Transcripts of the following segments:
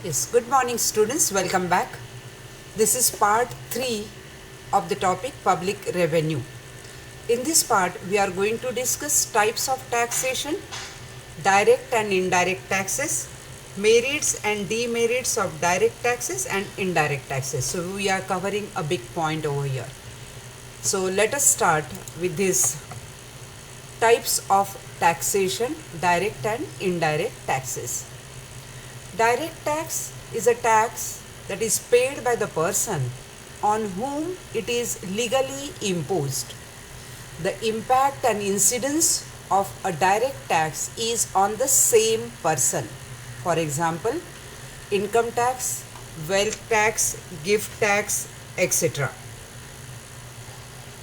Yes, good morning students, welcome back. This is part 3 of the topic public revenue. In this part, we are going to discuss types of taxation, direct and indirect taxes, merits and demerits of direct taxes and indirect taxes. So we are covering a big point over here. So let us start with these types of taxation, direct and indirect taxes. Direct tax is a tax that is paid by the person on whom it is legally imposed. The impact and incidence of a direct tax is on the same person. For example, income tax, wealth tax, gift tax, etc.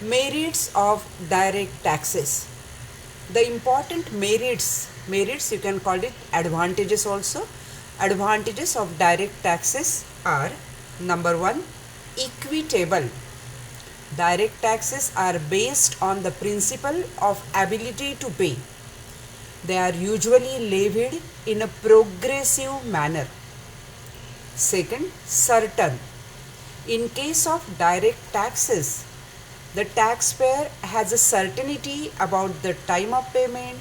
Merits of direct taxes. The important merits you can call it advantages also. Advantages of direct taxes are: number 1, equitable. Direct taxes are based on the principle of ability to pay. They are usually levied in a progressive manner. Second, certain. In case of direct taxes, the taxpayer has a certainty about the time of payment,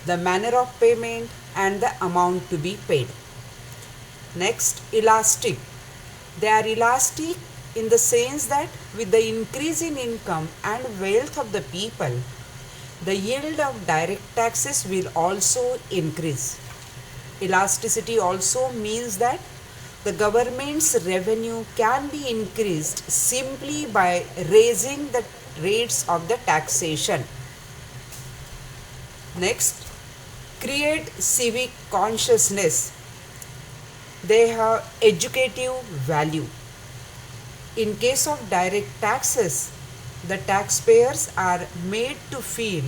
the manner of payment, and the amount to be paid. Next, elastic. They are elastic in the sense that with the increase in income and wealth of the people, the yield of direct taxes will also increase. Elasticity also means that the government's revenue can be increased simply by raising the rates of the taxation. Next, create civic consciousness. They have educative value. In case of direct taxes, the taxpayers are made to feel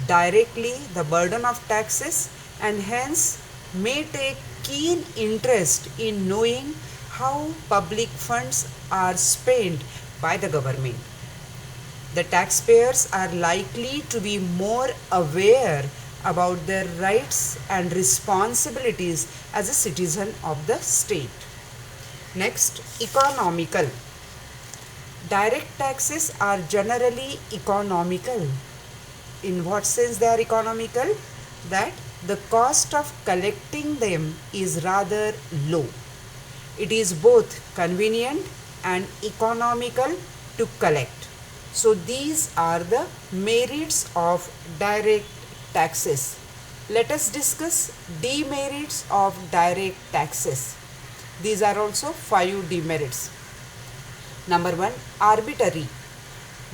directly the burden of taxes and hence may take keen interest in knowing how public funds are spent by the government. The taxpayers are likely to be more aware about their rights and responsibilities as a citizen of the state. Next, economical. Direct taxes are generally economical. In what sense they are economical? That the cost of collecting them is rather low. It is both convenient and economical to collect. So these are the merits of direct taxes. Let us discuss demerits of direct taxes. These are also 5 demerits. Number 1, arbitrary.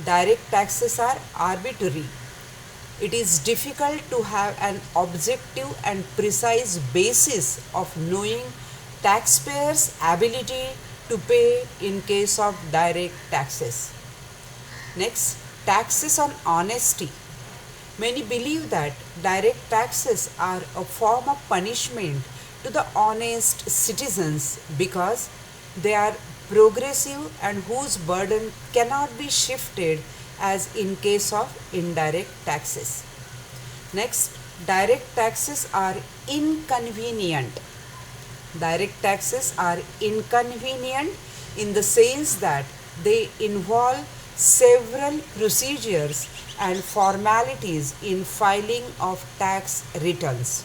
Direct taxes are arbitrary. It is difficult to have an objective and precise basis of knowing taxpayers' ability to pay in case of direct taxes. Next, taxes on honesty. Many believe that direct taxes are a form of punishment to the honest citizens because they are progressive and whose burden cannot be shifted as in case of indirect taxes. Next, direct taxes are inconvenient. Direct taxes are inconvenient in the sense that they involve several procedures and formalities in filing of tax returns.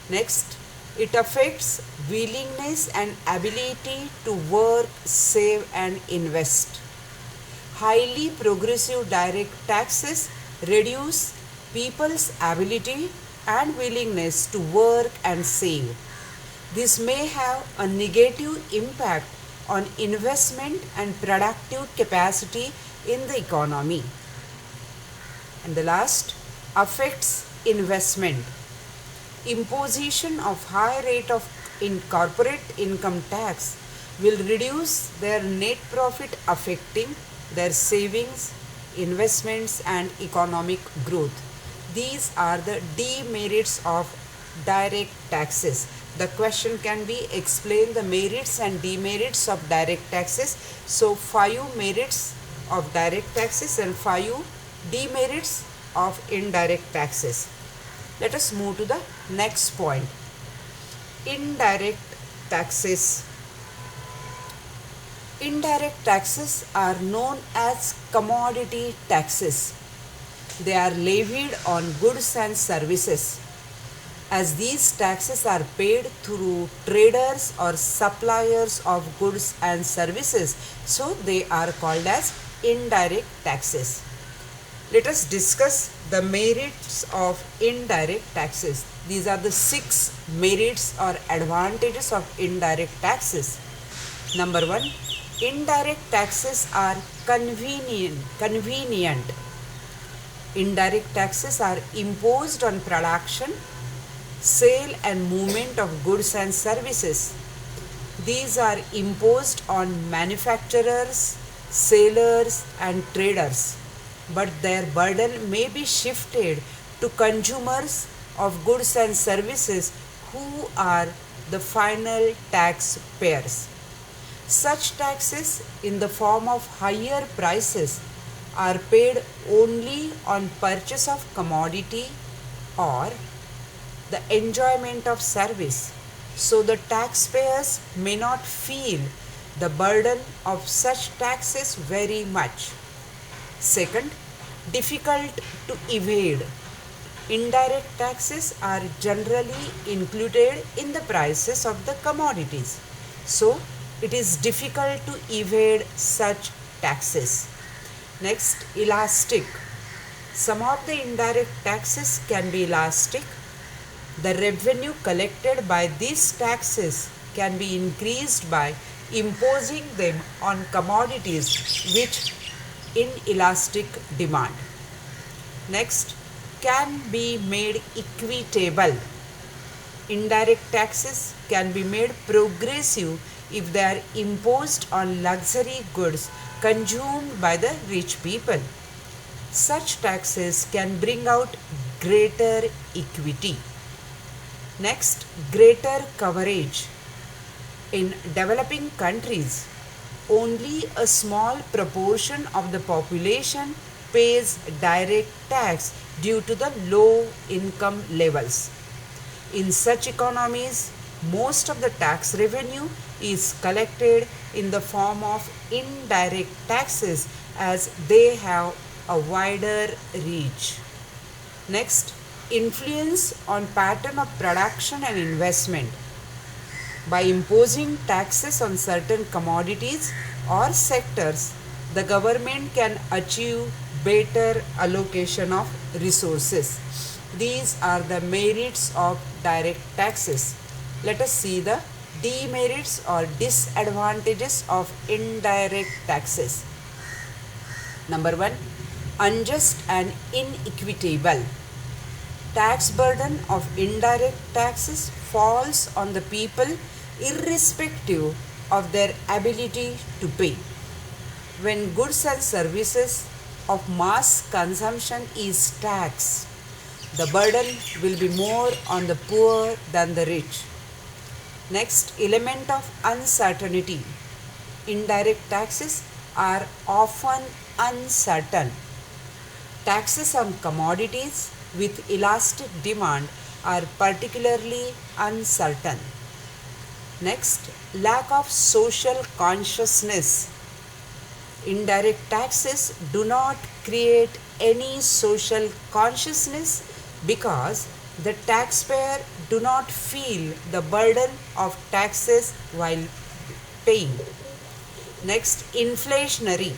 Next, it affects willingness and ability to work, save and invest. Highly progressive direct taxes reduce people's ability and willingness to work and save. This may have a negative impact on investment and productive capacity in the economy. And the last, affects investment. Imposition of high rate of corporate income tax will reduce their net profit, affecting their savings, investments and economic growth. These are the demerits of direct taxes. The question can be explain the merits and demerits of direct taxes. So 5 merits of direct taxes and 5 demerits of indirect taxes. Let us move to the next point. Indirect taxes. Indirect taxes are known as commodity taxes. They are levied on goods and services. As these taxes are paid through traders or suppliers of goods and services, so they are called as indirect taxes. Let us discuss the merits of indirect taxes. These are the 6 merits or advantages of indirect taxes. Number 1, indirect taxes are convenient. Indirect taxes are imposed on production, sale and movement of goods and services. These are imposed on manufacturers, sellers and traders, but their burden may be shifted to consumers of goods and services who are the final taxpayers. Such taxes in the form of higher prices are paid only on purchase of commodity or the enjoyment of service, so the taxpayers may not feel the burden of such taxes very much. Second, difficult to evade. Indirect taxes are generally included in the prices of the commodities, so it is difficult to evade such taxes. Next, elastic. Some of the indirect taxes can be elastic. The revenue collected by these taxes can be increased by imposing them on commodities which in elastic demand. Next, can be made equitable. Indirect taxes can be made progressive if they are imposed on luxury goods consumed by the rich people. Such taxes can bring out greater equity. Next, greater coverage. In developing countries, only a small proportion of the population pays direct tax due to the low income levels. In such economies, most of the tax revenue is collected in the form of indirect taxes as they have a wider reach. Next, influence on pattern of production and investment. By imposing taxes on certain commodities or sectors, the government can achieve better allocation of resources. These are the merits of direct taxes. Let us see the demerits or disadvantages of indirect taxes. Number 1, unjust and inequitable. Tax burden of indirect taxes falls on the people irrespective of their ability to pay. When goods and services of mass consumption is taxed, the burden will be more on the poor than the rich. Next, element of uncertainty. Indirect taxes are often uncertain. Taxes on commodities with elastic demand are particularly uncertain. Next, lack of social consciousness. Indirect taxes do not create any social consciousness because the taxpayer do not feel the burden of taxes while paying. Next, inflationary.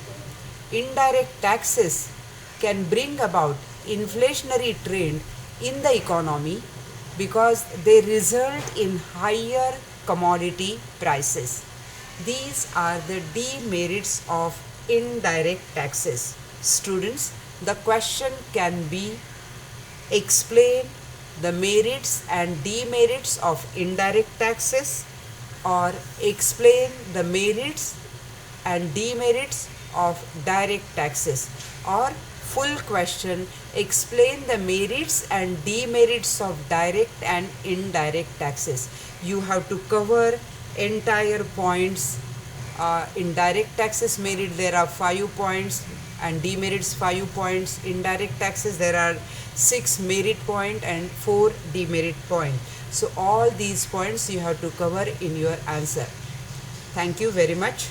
Indirect taxes can bring about inflationary trend in the economy because they result in higher commodity prices. These are the demerits of indirect taxes. Students, the question can be explain the merits and demerits of indirect taxes or explain the merits and demerits of direct taxes, or full question, explain the merits and demerits of direct and indirect taxes. You have to cover entire points. In direct taxes merit there are 5 points and demerits 5 points. Indirect taxes there are 6 merit point and 4 demerit point. So all these points you have to cover in your answer. Thank you very much.